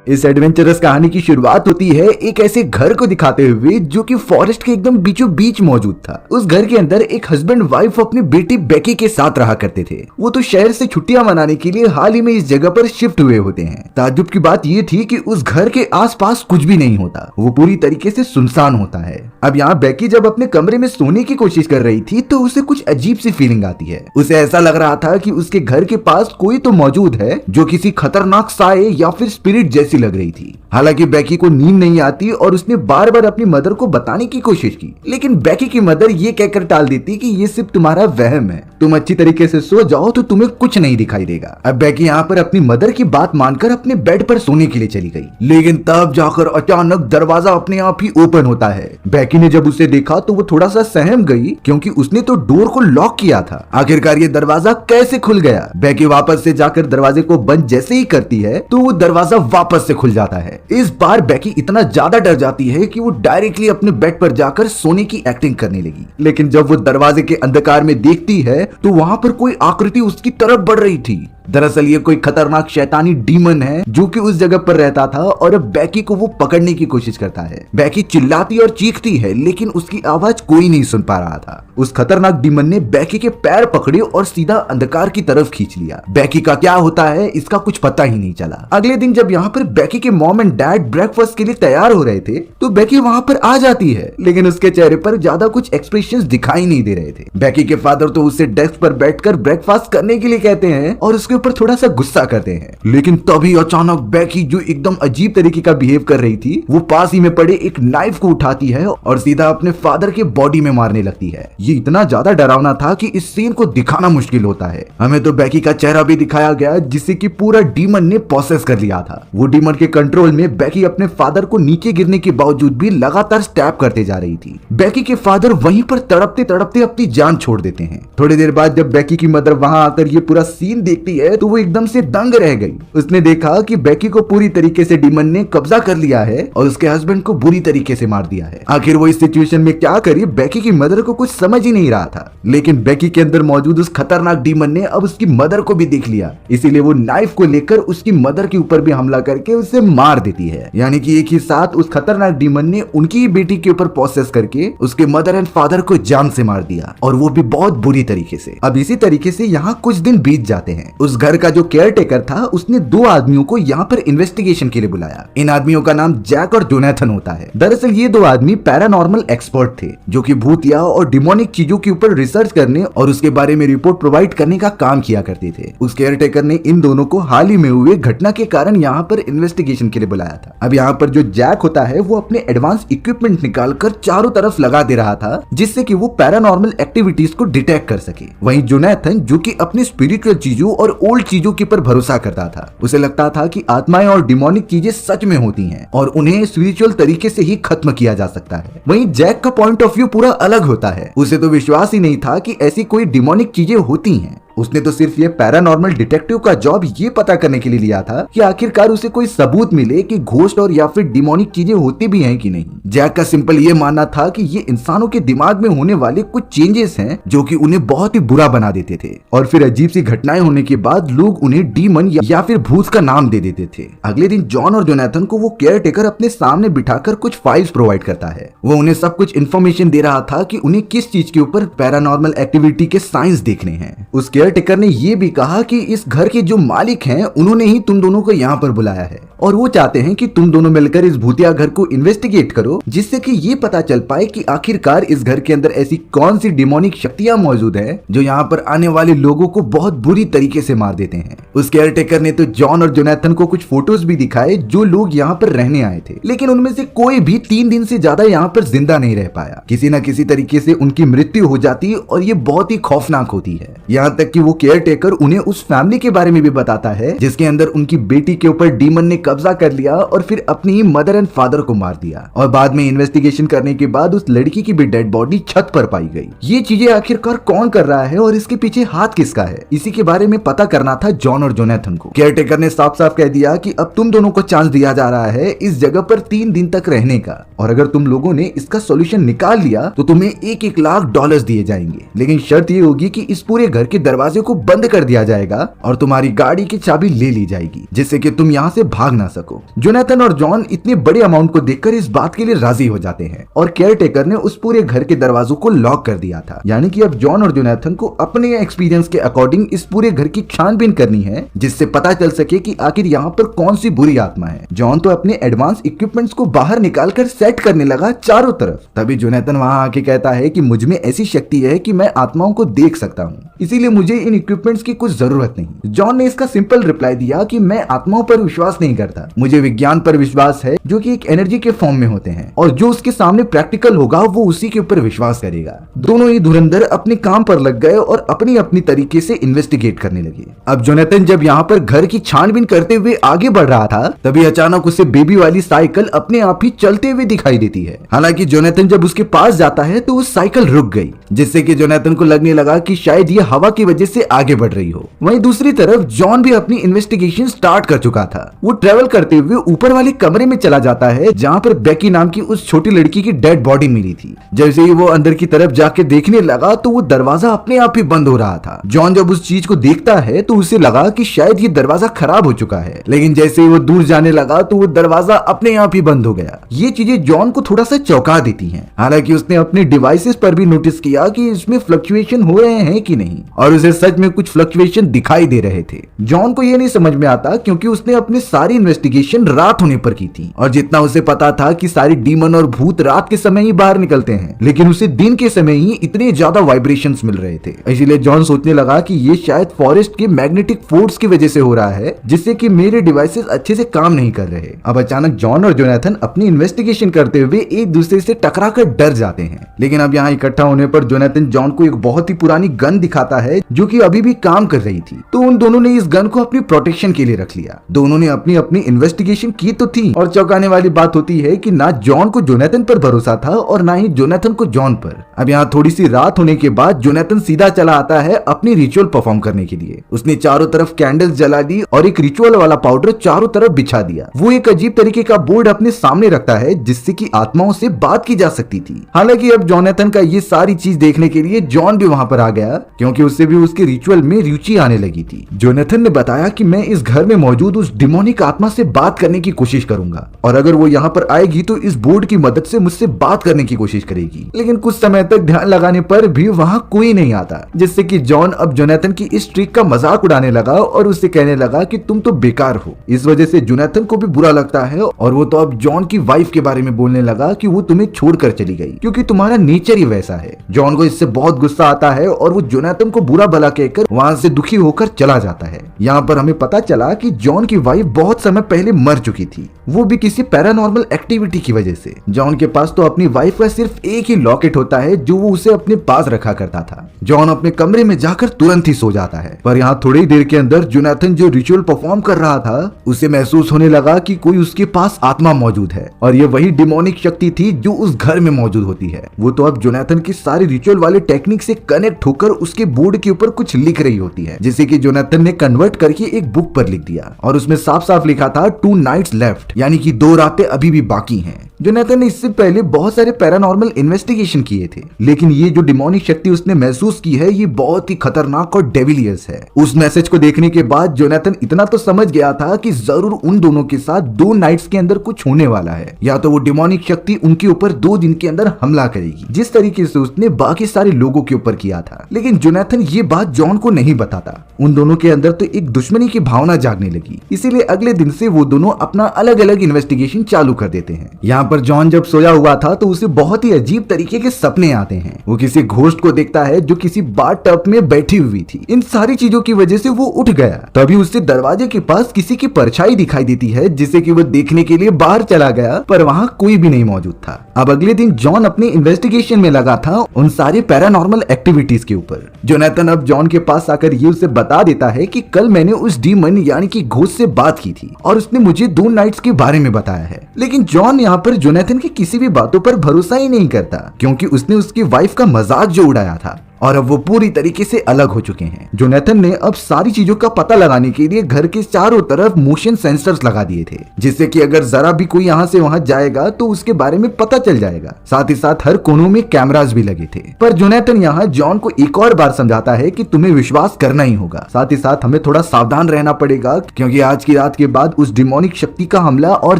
इस एडवेंचरस कहानी की शुरुआत होती है एक ऐसे घर को दिखाते हुए जो कि फॉरेस्ट के एकदम बीचों बीच मौजूद था। उस घर के अंदर एक हस्बैंड वाइफ अपनी बेटी बेकी के साथ रहा करते थे। वो तो शहर से छुट्टियां मनाने के लिए हाल ही में इस जगह पर शिफ्ट हुए होते हैं। ताज्जुब की बात ये थी कि उस घर के आसपास कुछ भी नहीं होता, वो पूरी तरीके से सुनसान होता है। अब यहाँ बेकी जब अपने कमरे में सोने की कोशिश कर रही थी तो उसे कुछ अजीब सी फीलिंग आती है। उसे ऐसा लग रहा था कि उसके घर के पास कोई तो मौजूद है जो किसी खतरनाक साए या फिर स्पिरिट जैसी लग रही थी। हालांकि बेकी को नींद नहीं आती और उसने बार बार अपनी मदर को बताने की कोशिश की, लेकिन बेकी की मदर ये कहकर टाल देती कि ये सिर्फ तुम्हारा वहम है, तुम अच्छी तरीके से सो जाओ तो तुम्हें कुछ नहीं दिखाई देगा। अब बेकी यहाँ पर अपनी मदर की बात मानकर अपने बेड पर सोने के लिए चली गई, लेकिन तब जाकर अचानक दरवाजा अपने आप ही ओपन होता है। बेकी ने जब उसे देखा तो वो थोड़ा सा सहम गई क्योंकि उसने तो डोर को लॉक किया था। आखिरकार ये दरवाजा कैसे खुल गया? बेकी वापस से जाकर दरवाजे को बंद जैसे ही करती है तो वो दरवाजा वापस से खुल जाता है। इस बार बेकी इतना ज्यादा डर जाती है कि वो डायरेक्टली अपने बेड पर जाकर सोने की एक्टिंग करने लगी। लेकिन जब वो दरवाजे के अंधकार में देखती है तो वहां पर कोई आकृति उसकी तरफ बढ़ रही थी। दरअसल ये कोई खतरनाक शैतानी डीमन है जो कि उस जगह पर रहता था और अब बेकी को वो पकड़ने की कोशिश करता है। बेकी चिल्लाती और चीखती है लेकिन उसकी आवाज कोई नहीं सुन पा रहा था। उस खतरनाक डीमन ने बेकी के पैर पकड़े और सीधा अंधकार की तरफ खींच लिया। बेकी का क्या होता है इसका कुछ पता ही नहीं चला। अगले दिन जब यहाँ पर बेकी के मॉम एंड डैड ब्रेकफास्ट के लिए तैयार हो रहे थे तो बेकी वहाँ पर आ जाती है, लेकिन उसके चेहरे पर ज्यादा कुछ एक्सप्रेशंस दिखाई नहीं दे रहे थे। बेकी के फादर तो उसे डेस्क पर बैठकर ब्रेकफास्ट करने के लिए कहते हैं और उसके ऊपर थोड़ा सा गुस्सा करते हैं, लेकिन तभी अचानक बेकी जो एकदम अजीब तरीके का बिहेव कर रही थी वो पास ही में पड़े एक नाइफ को उठाती है और सीधा अपने फादर के बॉडी में मारने लगती है। ये इतना ज्यादा डरावना था कि इस सीन को दिखाना मुश्किल होता है। हमें तो बेकी का चेहरा भी दिखाया गया जिससे कि पूरा डीमन ने पोसेस कर लिया था। वो डीमन के कंट्रोल में बेकी अपने फादर को नीचे गिरने के बावजूद भी लगातार स्टैब करते जा रही थी। बेकी के फादर वहीं पर तड़पते तड़पते अपनी जान छोड़ देते हैं। थोड़ी देर बाद जब बेकी की मदर वहां आकर ये पूरा सीन देखती है तो वो एकदम से दंग रह गई। उसने देखा कि बेकी को पूरी तरीके से डीमन ने कब्जा कर लिया है और उसके हस्बैंड को बुरी तरीके से मार दिया है। आखिर वो इस सिचुएशन में क्या करे, बेकी की मदर को कुछ समझ ही नहीं रहा था। लेकिन बेकी के अंदर मौजूद उस खतरनाक डीमन ने अब उसकी मदर को भी देख लिया, इसीलिए वो नाइफ को लेकर उसकी मदर के ऊपर भी हमला करके उसे मार देती है। यानी कि एक ही साथ उस खतरनाक डीमन ने उनकी ही बेटी के ऊपर प्रोसेस करके उसके मदर एंड फादर को जान से मार दिया, और वो भी बहुत बुरी तरीके से। अब इसी तरीके से यहाँ कुछ दिन बीत जाते हैं। उस घर का जो केयर टेकर था उसने दो आदमियों को यहाँ पर इन्वेस्टिगेशन के लिए बुलाया। इन आदमियों का नाम जैक और जोनाथन होता है। दरअसल ये दो आदमी पैरानॉर्मल एक्सपर्ट थे जो कि भूतिया और डिमोनिक चीजों के ऊपर रिसर्च करने और उसके बारे में रिपोर्ट प्रोवाइड करने का काम किया करते थे। उस केयर टेकर ने इन दोनों को हाल ही में हुए घटना के कारण यहाँ पर इन्वेस्टिगेशन के लिए बुलाया था। अब यहाँ पर जो जैक होता है वो अपने एडवांस इक्विपमेंट निकालकर चारों तरफ लगा दे रहा था जिससे कि वो पैरानॉर्मल एक्टिविटीज को डिटेक्ट कर सके। वहीं जोनाथन जो कि अपनी स्पिरिचुअल चीजों और ओल्ड चीजों के ऊपर भरोसा करता था। उसे लगता था कि आत्माएं और डिमोनिक चीजें सच में होती हैं और उन्हें स्पिरिचुअल तरीके से ही खत्म किया जा सकता है। वहीं जैक का पॉइंट ऑफ व्यू पूरा अलग होता है। उसे तो विश्वास ही नहीं था कि ऐसी कोई डिमोनिक चीजें होती हैं। उसने तो सिर्फ ये पैरानॉर्मल डिटेक्टिव का जॉब ये पता करने के लिए लिया था कि आखिरकार उसे कोई सबूत मिले कि घोस्ट और या फिर डिमोनिक चीजें होती भी हैं कि नहीं। जैक का सिंपल ये मानना था कि ये इंसानों के दिमाग में होने वाले कुछ चेंजेस हैं जो कि उन्हें बहुत ही बुरा बना देते थे, और फिर अजीब सी घटनाएं होने के बाद लोग उन्हें डीमन या फिर भूत का नाम दे देते थे। अगले दिन जॉन और जोनाथन को वो केयर टेकर अपने सामने बिठाकर कुछ फाइल्स प्रोवाइड करता है। वो उन्हें सब कुछ इन्फॉर्मेशन दे रहा था कि उन्हें किस चीज के ऊपर पैरानॉर्मल एक्टिविटी के साइंस देखने हैं। उस केयर टेकर ने ये भी कहा कि इस घर के जो मालिक हैं उन्होंने ही तुम दोनों को यहाँ पर बुलाया है और वो चाहते हैं कि तुम दोनों मिलकर इस भूतिया घर को इन्वेस्टिगेट करो, जिससे कि ये पता चल पाए कि आखिरकार इस घर के अंदर ऐसी कौन सी डिमोनिक शक्तियां मौजूद है जो यहाँ पर आने वाले लोगों को बहुत बुरी तरीके से मार देते हैं। उस केयर टेकर ने तो जॉन और जोनाथन को कुछ फोटोज भी दिखाए जो लोग यहाँ पर रहने आए थे, लेकिन उनमें से कोई भी 3 दिन से ज्यादा यहाँ पर जिंदा नहीं रह पाया। किसी न किसी तरीके से उनकी मृत्यु हो जाती और ये बहुत ही खौफनाक होती है। यहाँ तक कि वो केयर टेकर उन्हें उस फैमिली के बारे में भी बताता है जिसके अंदर उनकी बेटी के ऊपर डीमन ने कब्जा कर लिया और फिर अपनी ही मदर एंड फादर को मार दिया, और बाद में इन्वेस्टिगेशन करने के बाद उस लड़की की भी डेड बॉडी छत पर पाई गई। ये चीजें आखिरकार कौन कर रहा है और इसके पीछे हाथ किसका है, इसी के बारे में पता करना था जॉन और जोनाथन को। केयर टेकर ने साफ साफ कह दिया कि अब तुम दोनों को चांस दिया जा रहा है इस जगह पर 3 दिन तक रहने का, और अगर तुम लोगों ने इसका सॉल्यूशन निकाल लिया तो तुम्हें $1-1 लाख दिए जाएंगे, लेकिन शर्त ये होगी कि इस पूरे घर के दरवाजे दरवाजे को बंद कर दिया जाएगा और तुम्हारी गाड़ी की चाबी ले ली जाएगी, जिससे कि तुम यहाँ से भाग ना सको। जोनाथन और जॉन इतने बड़े अमाउंट को देखकर इस बात के लिए राजी हो जाते हैं और केयरटेकर ने उस पूरे घर के दरवाजों को लॉक कर दिया था। यानी कि अब जॉन और जोनाथन को अपने एक्सपीरियंस के अकॉर्डिंग इस पूरे घर की छानबीन करनी है, जिससे पता चल सके कि आखिर यहाँ पर कौन सी बुरी आत्मा है। जॉन तो अपने एडवांस इक्विपमेंट्स को बाहर निकालकर सेट करने लगा चारों तरफ। तभी जोनाथन वहां आके कहता है कि मुझ में ऐसी शक्ति है कि मैं आत्माओं को देख सकता हूँ, इसीलिए मुझे इन इक्विपमेंट्स की कुछ जरूरत नहीं। जॉन ने इसका सिंपल रिप्लाई दिया कि मैं आत्माओं पर विश्वास नहीं करता, मुझे विज्ञान पर विश्वास है जो कि एक एनर्जी के फॉर्म में होते हैं और जो उसके सामने प्रैक्टिकल होगा वो उसी के ऊपर विश्वास करेगा। दोनों ही धुरंधर अपने काम पर लग गए और अपनी अपनी तरीके से इन्वेस्टिगेट करने लगे। अब जोनाथन जब यहाँ पर घर की छानबीन करते हुए आगे बढ़ रहा था, तभी अचानक उसे बेबी वाली साइकिल अपने आप ही चलते हुए दिखाई देती है। हालांकि जोनाथन जब उसके पास जाता है तो वो साइकिल रुक गई, जिससे कि जोनाथन को लगने लगा कि शायद ये हवा की वजह से आगे बढ़ रही हो। वहीं दूसरी तरफ जॉन भी अपनी इन्वेस्टिगेशन स्टार्ट कर चुका था। वो ट्रेवल करते हुए ऊपर वाले कमरे में चला जाता है जहाँ पर बेकी नाम की उस छोटी लड़की की डेड बॉडी मिली थी। जैसे ही वो अंदर की तरफ जाके देखने लगा तो वो दरवाजा अपने आप ही बंद हो रहा था। जॉन जब उस चीज को देखता है तो उसे लगा कि शायद ये दरवाजा खराब हो चुका है, लेकिन जैसे ही वो दूर जाने लगा तो वो दरवाजा अपने आप ही बंद हो गया। ये चीजें जॉन को थोड़ा सा चौंका देती हैं। हालांकि उसने अपने डिवाइसेस पर भी नोटिस किया कि इसमें फ्लक्चुएशन हो रहे हैं कि नहीं, और उसे सच में कुछ फ्लक्चुएशन दिखाई दे रहे थे। जॉन को ये नहीं समझ में आता क्योंकि उसने अपनी सारी इन्वेस्टिगेशन रात होने पर की थी और जितना उसे पता था कि सारे डीमन और भूत रात के समय ही बाहर निकलते हैं, लेकिन उसे दिन के समय ही इतने ज्यादा वाइब्रेशंस मिल रहे थे। इसीलिए जॉन सोचने लगा कि ये शायद फॉरेस्ट के मैग्नेटिक फोर्स की वजह से हो रहा है, जिससे कि मेरे डिवाइसेस अच्छे से काम नहीं कर रहे। अब अचानक जॉन और जोनाथन अपनी इन्वेस्टिगेशन करते हुए एक दूसरे से टकरा कर डर जाते हैं। लेकिन अब यहाँ इकट्ठा होने पर जोनाथन जॉन को एक बहुत ही पुरानी गन दिखाता है जो कि अभी भी काम कर रही थी। तो उन दोनों ने इस गन को अपनी प्रोटेक्शन के लिए रख लिया। दोनों ने अपनी अपनी इन्वेस्टिगेशन की तो थी, और चौंकाने वाली बात होती है कि ना जॉन को जोनाथन पर भरोसा था और ना ही जोनाथन को जॉन पर। अब यहाँ थोड़ी सी रात होने के बाद जोनाथन सीधा चला आता है अपनी रिचुअल परफॉर्म करने के लिए। उसने चारों तरफ कैंडल्स जला दी और एक रिचुअल वाला पाउडर चारों तरफ बिछा दिया। वो एक अजीब तरीके का बोर्ड अपने सामने रखता है जिससे कि आत्माओं से बात की जा सकती थी। हालांकि अब जोनाथन का ये सारी चीज देखने के लिए जॉन भी वहां पर आ गया, क्योंकि उससे भी उसके रिचुअल में रुचि आने लगी थी। जोनाथन ने बताया कि मैं इस घर में मौजूद उस डिमोनिक आत्मा से बात करने की कोशिश करूंगा, और अगर वो यहाँ पर आएगी तो इस बोर्ड की मदद से मुझसे बात करने की कोशिश करेगी। लेकिन कुछ समय तक ध्यान लगाने पर भी वहाँ कोई नहीं आता, जिससे कि जॉन अब जोनाथन की इस ट्रिक का मजाक उड़ाने लगा और उससे कहने लगा कि तुम तो बेकार हो। इस वजह से जोनाथन को भी बुरा लगता है और वो तो अब जॉन की वाइफ के बारे में बोलने लगा कि वो तुम्हें छोड़कर चली गई क्योंकि तुम्हारा नेचर ही वैसा है। जॉन को इससे बहुत गुस्सा आता है और वो जोनाथन को बुरा भला कहकर वहाँ से दुखी होकर चला जाता है। यहाँ पर हमें पता चला कि जॉन की वाइफ बहुत समय पहले मर चुकी थी, वो भी किसी पैरानॉर्मल एक्टिविटी की वजह से। जॉन के पास तो अपनी वाइफ का सिर्फ एक ही लॉकेट होता है जो वो उसे अपने पास रखा करता था। जॉन अपने कमरे में जाकर तुरंत ही सो जाता है, पर यहाँ थोड़ी देर के अंदर जोनाथन जो रिचुअल परफॉर्म कर रहा था उसे महसूस होने लगा कि कोई उसके पास आत्मा मौजूद है, और ये वही डिमोनिक शक्ति थी जो उस घर में मौजूद होती है। वो तो अब जोनाथन की सारी रिचुअल वाले टेक्निक से कनेक्ट होकर उसके बोर्ड के ऊपर कुछ लिख रही होती है, जिसे कि जोनाथन ने कन्वर्ट करके एक बुक पर लिख दिया, और उसमें साफ साफ लिखा था 2 नाइट्स लेफ्ट, यानी कि 2 रातें अभी भी बाकी हैं। जोनाथन ने इससे पहले बहुत सारे पैरानॉर्मल इन्वेस्टिगेशन किए थे, लेकिन ये जो डिमोनिक शक्ति उसने महसूस की है ये बहुत ही खतरनाक और डेविलियस है। उस मैसेज को देखने के बाद जोनाथन इतना तो समझ गया था कि जरूर उन दोनों के साथ 2 नाइट्स के अंदर कुछ होने वाला है, या तो वो डिमोनिक शक्ति उनके ऊपर 2 दिन के अंदर हमला करेगी, जिस तरीके से उसने बाकी सारे लोगों के ऊपर किया था। लेकिन जोनाथन ये बात जॉन को नहीं बताता। उन दोनों के अंदर तो एक दुश्मनी की भावना जागने लगी, इसीलिए अगले दिन से वो दोनों अपना अलग अलग इन्वेस्टिगेशन चालू कर देते हैं। यहाँ पर जॉन जब सोया हुआ था तो उसे बहुत ही अजीब तरीके के सपने आते हैं। वो किसी घोस्ट को देखता है जो किसी बाथ टब में बैठी हुई थी। इन सारी चीजों की वजह से वो उठ गया। तभी उससे दरवाजे के पास किसी की परछाई दिखाई देती है, जिसे कि वो देखने के लिए बाहर चला गया, पर वहाँ कोई भी नहीं मौजूद था। अब अगले दिन जॉन अपने इन्वेस्टिगेशन में लगा था उन सारे पैरानॉर्मल एक्टिविटीज के ऊपर। जोनाथन अब जॉन के पास आकर ये उसे बता देता है कि कल मैंने उस डीमन यानी कि घोस्ट से बात की थी और उसने मुझे 2 नाइट्स के बारे में बताया है। लेकिन जॉन यहाँ पर जोनाथन की किसी भी बातों पर भरोसा ही नहीं करता, क्योंकि उसने उसकी वाइफ का मजाक जो उड़ाया था और अब वो पूरी तरीके से अलग हो चुके हैं। जोनाथन ने अब सारी चीजों का पता लगाने के लिए घर के चारों तरफ मोशन सेंसर्स लगा दिए थे, जिससे कि अगर जरा भी कोई यहाँ से वहाँ जाएगा तो उसके बारे में पता चल जाएगा। साथ ही साथ हर कोनों में कैमरास भी लगे थे। पर जोनाथन यहाँ जॉन को एक और बार समझाता है कि तुम्हें विश्वास करना ही होगा, साथ ही साथ हमें थोड़ा सावधान रहना पड़ेगा, क्योंकि आज की रात के बाद उस डिमोनिक शक्ति का हमला और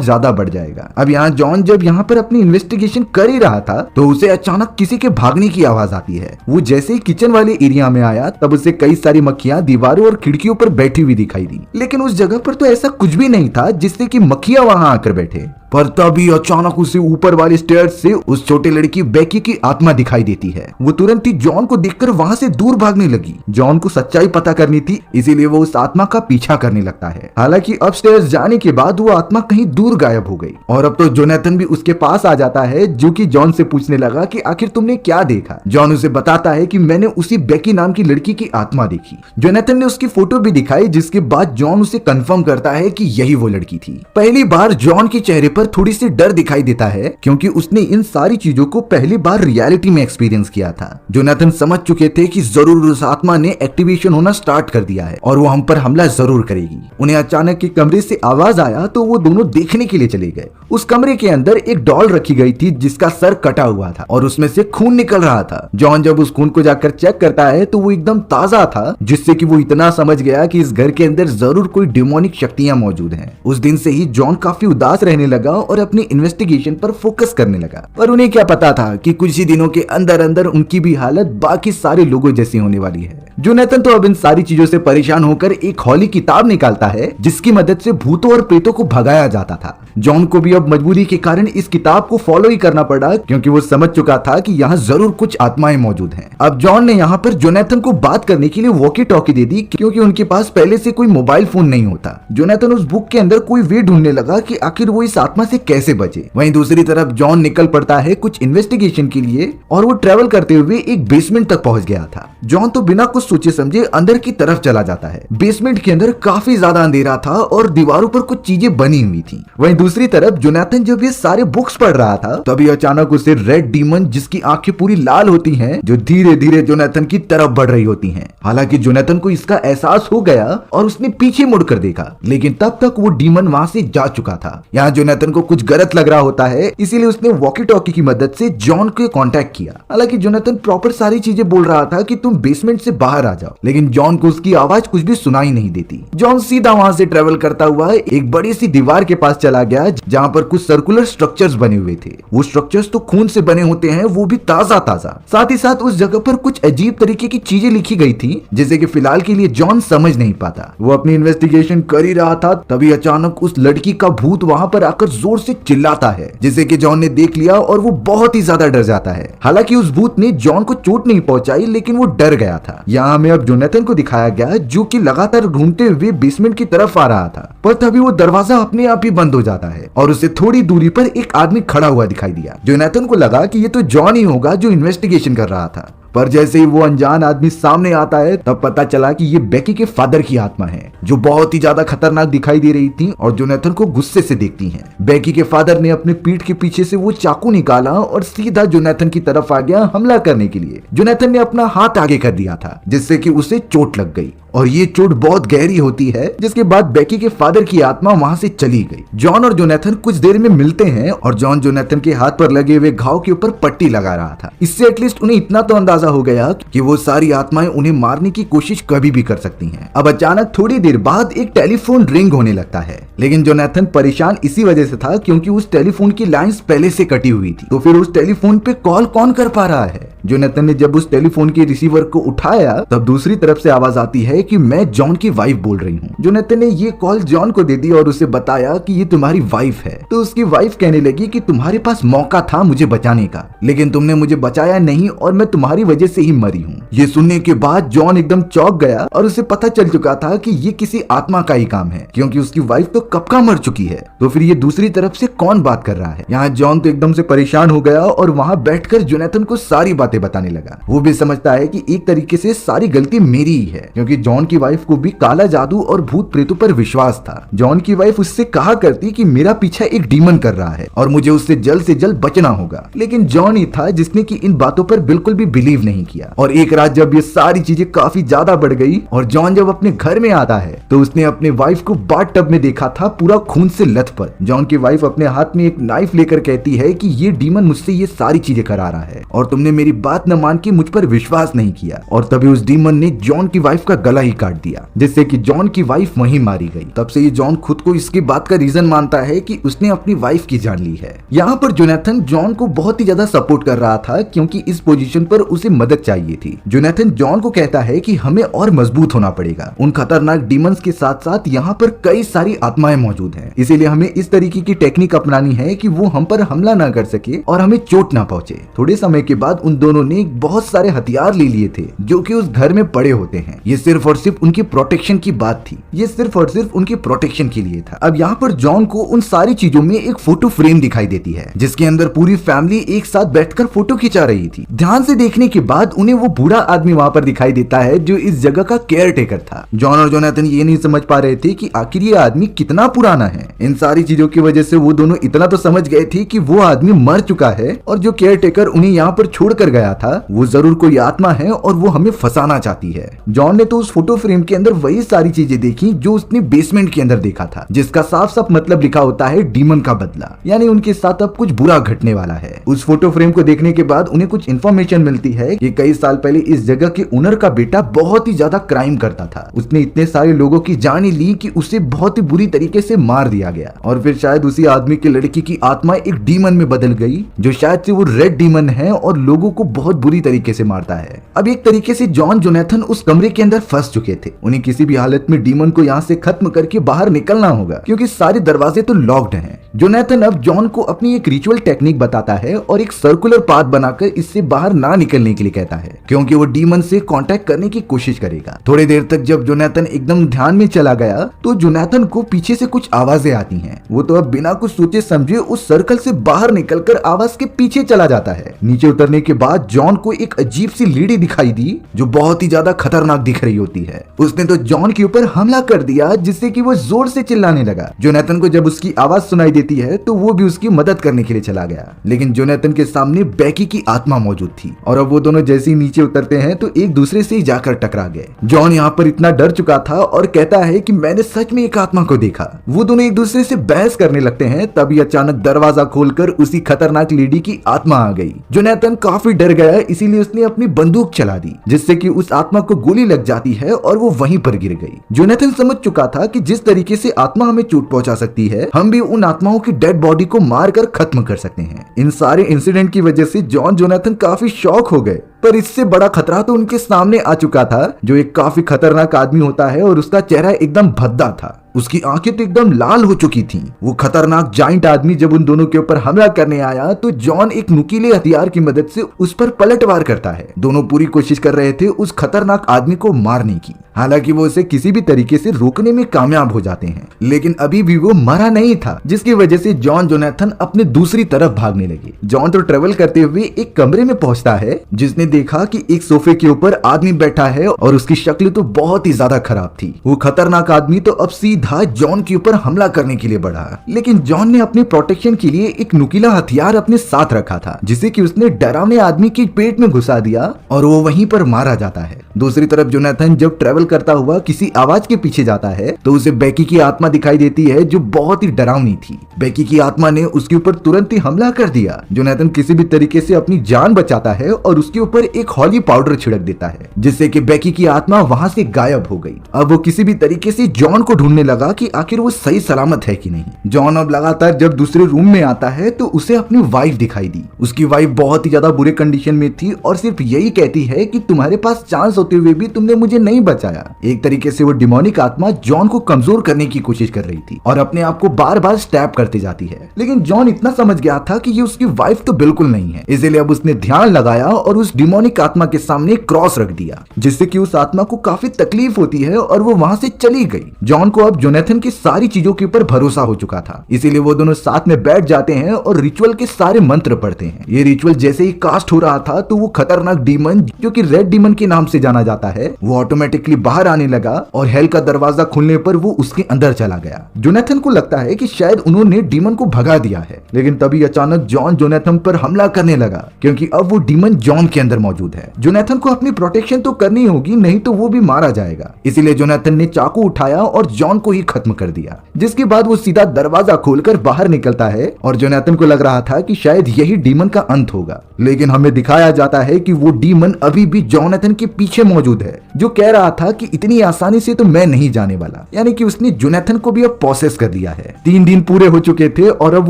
ज्यादा बढ़ जाएगा। अब यहाँ जॉन जब यहाँ पर अपनी इन्वेस्टिगेशन कर ही रहा था तो उसे अचानक किसी के भागने की आवाज आती है। वो जैसे ही किचन वाले एरिया में आया तब उसे कई सारी मक्खियां दीवारों और खिड़कियों पर बैठी हुई दिखाई दी, लेकिन उस जगह पर तो ऐसा कुछ भी नहीं था जिससे कि मक्खियां वहां आकर बैठे। पर तभी अचानक उसे ऊपर वाले स्टेयर्स से उस छोटे लड़की बेकी की आत्मा दिखाई देती है। वो तुरंत ही जॉन को देखकर वहां से दूर भागने लगी। जॉन को सच्चाई पता करनी थी, इसीलिए वो उस आत्मा का पीछा करने लगता है। हालांकि अपस्टेयर्स जाने के बाद वो आत्मा कहीं दूर गायब हो गई और अब तो जोनाथन भी उसके पास आ जाता है, जो कि जॉन से पूछने लगा कि आखिर तुमने क्या देखा। जॉन उसे बताता है कि मैंने उसी बेकी नाम की लड़की की आत्मा देखी। जोनाथन ने उसकी फोटो भी दिखाई, जिसके बाद जॉन उसे कंफर्म करता है कि यही वो लड़की थी। पहली बार जॉन के चेहरे पर थोड़ी सी डर दिखाई देता है, क्योंकि उसने इन सारी चीजों को पहली बार रियलिटी में एक्सपीरियंस किया था। जोनाथन समझ चुके थे कि जरूर उस आत्मा ने एक्टिवेशन होना स्टार्ट कर दिया है और वो हम पर हमला जरूर करेगी। उन्हें अचानक के कमरे से आवाज आया तो वो दोनों देखने के लिए चले गए। उस कमरे के अंदर एक डॉल रखी गई थी जिसका सर कटा हुआ था और उसमें से खून निकल रहा था। जॉन जब उस खून को जाकर चेक करता है तो वो एकदम ताजा था, जिससे कि वो इतना समझ गया कि इस घर के अंदर जरूर कोई डिमोनिक शक्तियां मौजूद हैं। उस दिन से ही जॉन काफी उदास रहने लगा और अपनी इन्वेस्टिगेशन पर फोकस करने लगा। पर उन्हें क्या पता था कि कुछ ही दिनों के अंदर अंदर उनकी भी हालत बाकी सारे लोगों जैसी होने वाली है। जोनाथन तो अब इन सारी चीजों से परेशान होकर एक हॉली किताब निकालता है, जिसकी मदद से भूतों और प्रेतों को भगाया जाता था। जॉन को भी अब मजबूरी के कारण इस किताब को फॉलो ही करना पड़ा, क्योंकि वो समझ चुका था कि यहाँ जरूर कुछ आत्माएं मौजूद हैं। अब जॉन ने यहाँ पर जोनाथन को बात करने के लिए वॉकी टॉकी दे दी, क्योंकि उनके पास पहले से कोई मोबाइल फोन नहीं होता। जोनाथन उस बुक के अंदर कोई वे ढूंढने लगा कि आखिर वो इस आत्मा से कैसे बचे। वहीं दूसरी तरफ जॉन निकल पड़ता है कुछ इन्वेस्टिगेशन के लिए और वो ट्रेवल करते हुए एक बेसमेंट तक पहुंच गया था। जॉन तो बिना कुछ सोचे समझे अंदर की तरफ चला जाता है। बेसमेंट के अंदर काफी ज्यादा अंधेरा था और दीवारों पर कुछ चीजें बनी हुई थी। वहीं दूसरी तरफ जोनाथन जब ये सारे बुक्स पढ़ रहा था तभी अचानक उसे रेड डीमन, जिसकी आंखें पूरी लाल होती हैं, जो धीरे धीरे जोनाथन की तरफ बढ़ रही होती हैं। हालांकि जोनाथन को इसका एहसास हो गया और उसने पीछे मुड़कर देखा, लेकिन तब तक वो डीमन वहां से जा चुका था। यहाँ जोनाथन को कुछ गलत लग रहा होता है, इसीलिए उसने वॉकी टॉकी की मदद से जॉन को कांटेक्ट किया। हालांकि जोनाथन प्रॉपर सारी चीजें बोल रहा था कि तुम बेसमेंट से बाहर आ जाओ, लेकिन जॉन को उसकी आवाज कुछ भी सुनाई नहीं देती। जॉन सीधा वहां से ट्रेवल करता हुआ एक बड़ी सी दीवार के पास चला गया, जहां पर कुछ सर्कुलर स्ट्रक्चर्स बने हुए थे। वो स्ट्रक्चर्स तो खून से बने होते हैं, वो भी ताजा ताजा। साथ ही साथ उस जगह पर कुछ अजीब तरीके की चीजें लिखी गई थी, जिसे कि फिलहाल के लिए जॉन समझ नहीं पाता। वो अपनी इन्वेस्टिगेशन कर ही रहा था, तभी अचानक उस लड़की का भूत वहां पर आकर जोर से चिल्लाता है, जिसे कि जॉन ने देख लिया और वो बहुत ही ज्यादा डर जाता है। हालांकि उस भूत ने जॉन को चोट नहीं पहुंचाई, लेकिन वो डर गया था। यहाँ हमें अब जोनाथन को दिखाया गया, जो कि लगातार घूमते हुए बेसमेंट की तरफ आ रहा था। पर तभी वो दरवाजा अपने आप ही बंद हो जाता है और उसे थोड़ी दूरी पर एक आदमी खड़ा हुआ दिखाई दिया। जोनाथन को लगा कि ये तो जॉन ही होगा जो इन्वेस्टिगेशन कर रहा था। पर जैसे ही वो अनजान आदमी सामने आता है तब पता चला कि ये बेकी के फादर की आत्मा है, जो बहुत ही ज्यादा खतरनाक दिखाई दे रही थी और जोनाथन को गुस्से से देखती हैं। बेकी के फादर ने अपने पीठ के पीछे से वो चाकू निकाला और सीधा जोनाथन की तरफ आ गया हमला करने के लिए। जोनाथन ने अपना हाथ आगे कर दिया था, जिससे कि उसे चोट लग गई और ये चोट बहुत गहरी होती है, जिसके बाद बेकी के फादर की आत्मा वहां से चली गई। जॉन और जोनाथन कुछ देर में मिलते हैं और जॉन जोनाथन के हाथ पर लगे हुए घाव के ऊपर पट्टी लगा रहा था। इससे एटलीस्ट उन्हें इतना तो अंदाजा हो गया कि वो सारी आत्माएं उन्हें मारने की कोशिश कभी भी कर सकती हैं। अब अचानक थोड़ी देर बाद एक टेलीफोन रिंग होने लगता है, लेकिन जोनाथन परेशान इसी वजह से था क्योंकि उस टेलीफोन की लाइंस पहले से कटी हुई थी। तो फिर उस टेलीफोन पे कॉल कौन कर पा रहा है? जोनाथन ने जब उस टेलीफोन के रिसीवर को उठाया तब दूसरी तरफ से आवाज आती है कि मैं जॉन की वाइफ बोल रही हूँ। जोनाथन ने ये कॉल जॉन को दे दी और उसे बताया कि ये तुम्हारी वाइफ है। तो उसकी वाइफ कहने लगी कि तुम्हारे पास मौका था मुझे बचाने का, लेकिन तुमने मुझे बचाया नहीं और मैं तुम्हारी वजह से ही मरी हूँ। ये सुनने के बाद जॉन एकदम चौंक गया और उसे पता चल चुका था कि ये किसी आत्मा का ही काम है, क्योंकि उसकी वाइफ तो कब का मर चुकी है। तो फिर ये दूसरी तरफ से कौन बात कर रहा है? यहाँ जॉन तो एकदम से परेशान हो गया और वहां बैठकर जोनाथन को सारी बात बातें बताने लगा। वो भी समझता है कि एक तरीके से सारी गलती मेरी ही है, क्योंकि जॉन की वाइफ को भी काला जादू और भूत प्रेतों पर विश्वास था। जॉन की वाइफ उससे कहा करती कि मेरा पीछा एक डीमन कर रहा है और मुझे उससे जल्द से जल्द बचना होगा, लेकिन जॉन ही था जिसने कि इन बातों पर बिल्कुल भी बिलीव नहीं किया। और एक रात जब ये सारी चीजें काफी ज्यादा बढ़ गई और जॉन जब अपने घर में आता है तो उसने अपने वाइफ को बाथ टब में देखा था पूरा खून से लथपथ। जॉन की वाइफ अपने हाथ में एक नाइफ लेकर कहती है कि ये डीमन मुझसे ये सारी चीजें करा रहा है और तुमने मेरी बात न मान के मुझ पर विश्वास नहीं किया। और तभी उस डीमन ने जॉन की वाइफ का गला ही काट दिया, जिससे कि जॉन की वाइफ वहीं मारी गई। तब से ये जॉन खुद को इसकी बात का रीजन मानता है कि उसने अपनी वाइफ की जान ली है। यहाँ पर जोनाथन जॉन को बहुत ही ज्यादा सपोर्ट कर रहा था, क्योंकि इस पोजीशन पर उसे मदद चाहिए थी। जोनाथन जॉन को कहता है कि हमें और मजबूत होना पड़ेगा। उन खतरनाक डीमंस के साथ साथ यहाँ पर कई सारी आत्माएं मौजूद हैं, इसीलिए हमें इस तरीके की टेक्निक अपनानी है कि वो हम पर हमला ना कर सके और हमें चोट ना पहुंचे। थोड़े समय के बाद उन दोनों ने बहुत सारे हथियार ले लिए थे जो कि उस घर में पड़े होते हैं। ये सिर्फ और सिर्फ उनकी प्रोटेक्शन की बात थी, ये सिर्फ और सिर्फ उनकी प्रोटेक्शन के लिए था। अब यहाँ पर जॉन को उन सारी चीजों में एक फोटो फ्रेम दिखाई देती है, जिसके अंदर पूरी फैमिली एक साथ बैठकर फोटो खिंचा रही थी। ध्यान से देखने के बाद उन्हें वो बूढ़ा आदमी वहाँ पर दिखाई देता है जो इस जगह का केयर टेकर था। जॉन और जोनाथन ये नहीं समझ पा रहे थे कि आखिर ये आदमी कितना पुराना है। इन सारी चीजों की वजह से वो दोनों इतना तो समझ गए थे कि वो आदमी मर चुका है और जो केयर टेकर उन्हें यहाँ पर छोड़कर गया था वो जरूर कोई आत्मा है और वो हमें फंसाना चाहती है। जॉन ने तो उस फोटो फ्रेम के अंदर वही सारी चीजें देखी जो उसने बेसमेंट के अंदर देखा था, जिसका साफ साफ मतलब लिखा होता है डीमन का बदला, यानी उनके साथ अब कुछ बुरा घटने वाला है। उस फोटो फ्रेम को देखने के बाद उन्हें कुछ इन्फॉर्मेशन मिलती है कि कई साल पहले इस जगह के ओनर का बेटा बहुत ही ज्यादा क्राइम करता था। उसने इतने सारे लोगों की जान ही ली कि उसे बहुत ही बुरी तरीके से मार दिया गया और फिर शायद उसी आदमी के लड़की की आत्मा एक डीमन में बदल गई, जो शायद से वो रेड डीमन है और लोगों को बहुत बुरी तरीके से मारता है। अब एक तरीके से जॉन जोनाथन उस कमरे के अंदर फंस चुके थे। उन्हें किसी भी हालत में डीमन को यहाँ से खत्म करके बाहर निकलना होगा, क्योंकि सारे दरवाजे तो लॉक्ड हैं। जोनाथन अब जॉन को अपनी एक रिचुअल टेक्निक बताता है और एक सर्कुलर पाथ बनाकर इससे बाहर ना निकलने के लिए कहता है, क्योंकि वो डीमन से कांटेक्ट करने की कोशिश करेगा। थोड़ी देर तक जब जोनाथन एकदम ध्यान में चला गया तो जोनाथन को पीछे से कुछ आवाजें आती हैं। वो तो अब बिना कुछ सोचे समझे उस सर्कल से बाहर निकलकर आवाज के पीछे चला जाता है। नीचे उतरने के बाद जॉन को एक अजीब सी लेडी दिखाई दी जो बहुत ही ज्यादा खतरनाक दिख रही होती है। उसने तो जॉन के ऊपर हमला कर दिया, जिससे कि वो जोर से चिल्लाने लगा। जोनाथन को जब उसकी आवाज सुनाई देती है तो वो भी उसकी मदद करने के लिए चला गया, लेकिन जोनाथन के सामने बेकी की आत्मा मौजूद थी और अब वो दोनों जैसे ही नीचे उतरते हैं तो एक दूसरे से जाकर टकरा गए। जॉन यहाँ पर इतना डर चुका था और कहता है कि मैंने सच में एक आत्मा को देखा। वो दोनों एक दूसरे से बहस करने लगते हैं, तभी अचानक दरवाजा खोलकर उसी खतरनाक लेडी की आत्मा आ गई। जोनाथन काफी डर गया, इसीलिए उसने अपनी बंदूक चला दी, जिससे कि उस आत्मा को गोली लग जाती है और वो वहीं पर गिर गई। जोनाथन समझ चुका था कि जिस तरीके से आत्मा हमें चोट पहुंचा सकती है, हम भी उन आत्माओं की डेड बॉडी को मारकर खत्म कर सकते हैं। इन सारे इंसिडेंट की वजह से जॉन जोनाथन काफी शॉक हो गए, पर इससे बड़ा खतरा तो उनके सामने आ चुका था, जो एक काफी खतरनाक आदमी होता है और उसका चेहरा एकदम भद्दा था। उसकी आंखें तो एकदम लाल हो चुकी थीं। वो खतरनाक जाइंट आदमी जब उन दोनों के ऊपर हमला करने आया तो जॉन एक नुकीले हथियार की मदद से उस पर पलटवार करता है। दोनों पूरी कोशिश कर रहे थे उस खतरनाक आदमी को मारने की, हालांकि वो उसे किसी भी तरीके से रोकने में कामयाब हो जाते हैं, लेकिन अभी भी वो मरा नहीं था, जिसकी वजह से जॉन जोनाथन अपने दूसरी तरफ भागने लगे। जॉन तो ट्रेवल करते हुए एक कमरे में पहुंचता है, जिसने देखा कि एक सोफे के ऊपर आदमी बैठा है और उसकी शक्ल तो बहुत ही ज्यादा खराब थी। वो खतरनाक आदमी तो अब सीधा जॉन के ऊपर हमला करने के लिए बढ़ा, लेकिन जॉन ने अपने प्रोटेक्शन के लिए एक नुकीला हथियार अपने साथ रखा था, जिसे कि उसने डरावने आदमी के पेट में घुसा दिया और वो वहीं पर मारा जाता है। दूसरी तरफ जोनाथन जब ट्रेवल करता हुआ किसी आवाज के पीछे जाता है तो उसे बेकी की आत्मा दिखाई देती है, जो बहुत ही डरावनी थी। बेकी की आत्मा ने उसके ऊपर तुरंत ही हमला कर दिया। जोनाथन किसी भी तरीके से अपनी जान बचाता है और उसके ऊपर एक हॉली पाउडर छिड़क देता है, जिससे कि बेकी की आत्मा वहां से गायब हो गई। अब वो किसी भी तरीके से जॉन को ढूंढने लगा कि आखिर वो सही सलामत है कि नहीं। जॉन अब लगातार जब दूसरे रूम में आता है तो उसे अपनी वाइफ दिखाई दी। उसकी वाइफ बहुत ही ज्यादा बुरे कंडीशन में थी और सिर्फ यही कहती है कि तुम्हारे पास चांस होते हुए भी तुमने मुझे नहीं बचाया। बचाया। एक तरीके से वो डिमोनिक आत्मा जॉन को कमजोर करने की कोशिश कर रही थी और अपने आप को बार बार स्टैब करते जाती है, लेकिन जॉन इतना समझ गया था कि ये उसकी वाइफ तो बिल्कुल नहीं है। इसलिए अब उसने ध्यान लगाया और उस डिमोनिक आत्मा के सामने क्रॉस रख दिया, जिससे कि उस आत्मा को काफी तकलीफ होती है और वो वहां से चली गई। जॉन को अब जोनाथन की सारी चीजों के ऊपर भरोसा हो चुका था, इसीलिए वो दोनों साथ में बैठ जाते हैं और रिचुअल के सारे मंत्र पढ़ते हैं। ये रिचुअल जैसे ही कास्ट हो रहा था तो वो खतरनाक डीमन, जो कि रेड डीमन के नाम से जाना जाता है, वो ऑटोमेटिकली बाहर आने लगा और हेल का दरवाजा खुलने पर वो उसके अंदर चला गया। जोनाथन को लगता है कि शायद उन्होंने डीमन को भगा दिया है, लेकिन तभी अचानक जॉन जोनाथन पर हमला करने लगा, क्योंकि अब वो डीमन जॉन के अंदर मौजूद है। जोनाथन को अपनी प्रोटेक्शन तो करनी होगी, नहीं तो वो भी मारा जाएगा। इसीलिए जोनाथन ने चाकू उठाया और जॉन को ही खत्म कर दिया, जिसके बाद वो सीधा दरवाजा खोलकर बाहर निकलता है और जोनाथन को लग रहा था कि शायद यही डीमन का अंत होगा, लेकिन हमें दिखाया जाता है कि वो डीमन अभी भी जोनाथन के पीछे मौजूद है, जो कह रहा था कि इतनी आसानी से तो मैं नहीं जाने वाला। यानी कि उसने जोनाथन को भी अब पॉसेस कर दिया है। 3 दिन पूरे हो चुके थे और अब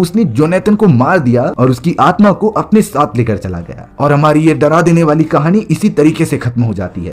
उसने जोनाथन को मार दिया और उसकी आत्मा को अपने साथ लेकर चला गया। और हमारी ये डरा देने वाली कहानी इसी तरीके से खत्म हो जाती है।